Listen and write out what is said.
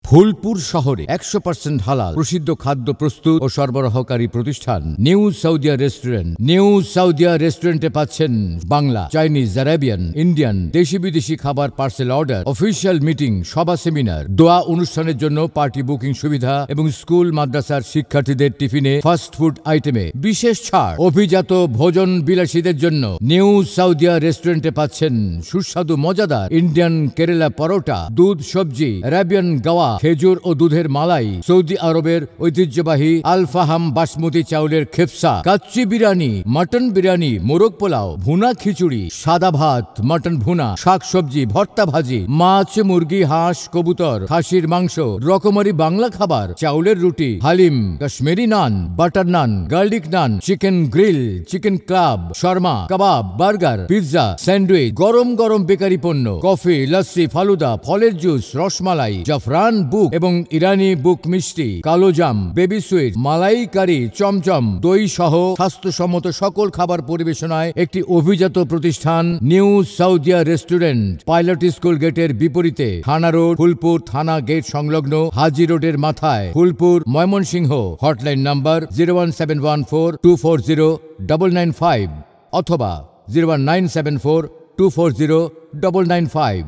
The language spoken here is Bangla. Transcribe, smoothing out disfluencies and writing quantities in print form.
ফুলপুর শহরে 100% হালাল প্রসিদ্ধ খাদ্য প্রস্তুত ও সরবরাহকারী প্রতিষ্ঠান new Saudia restaurant. New Saudia রেস্টুরেন্টে পাচ্ছেন বাংলা, চাইনিজ, আরাবিয়ান, ইন্ডিয়ান, দেশি বিদেশি খাবার পার্সেল অর্ডার, অফিসিয়াল মিটিং, সভা, সেমিনার, দোয়া অনুষ্ঠানের জন্য পার্টি বুকিং সুবিধা এবং স্কুল মাদ্রাসার শিক্ষার্থীদের টিফিনে ফাস্ট ফুড আইটেমে বিশেষ ছাড়। অভিজাত ভোজন বিলাসীদের জন্য নিউ সাউদিয়া রেস্টুরেন্টে পাচ্ছেন সুস্বাদু মজাদার ইন্ডিয়ান কেরালা পরোটা, দুধ সবজি, আরাবিয়ান গাওয়া, খেজুর ও দুধের মালাই, সৌদি আরবের ঐতিহ্যবাহী আল ফাহাম বাসমতি চাউলের খেপসা, কাচ্চি বিরিয়ানি, মটন বিরিয়ানি, মোরগ পোলাও, ভুনা খিচুড়ি, সাদা ভাত, মটন ভুনা, শাক সবজি, ভর্তা ভাজি, মাছ, মুরগি, হাঁস, কবুতর, খাসির মাংস, রকমারি বাংলা খাবার, চাউলের রুটি, haleem, Kashmiri naan, butter naan, garlic naan, chicken grill, chicken club, shawarma, kebab, burger, pizza, sandwich, গরম গরম বেকারি পণ্য, কফি, লস্যি, ফালুদা, ফলের জুস, রসমালাই, জাফরান বুক এবং ইরানি বুক মিষ্টি, কালো জাম, বেবি সুইট, মালাই কারি, চমচম, দই সহ স্বাস্থ্যসম্মত সকল খাবার পরিবেশনায় একটি অভিজাত প্রতিষ্ঠান new Saudia restaurant. Pilot school গেটের বিপরীতে, থানা রোড, ফুলপুর থানা গেট সংলগ্ন হাজি রোডের মাথায়, ফুলপুর, ময়মনসিংহ। হটলাইন নাম্বার 01742409995 অথবা 01974240995।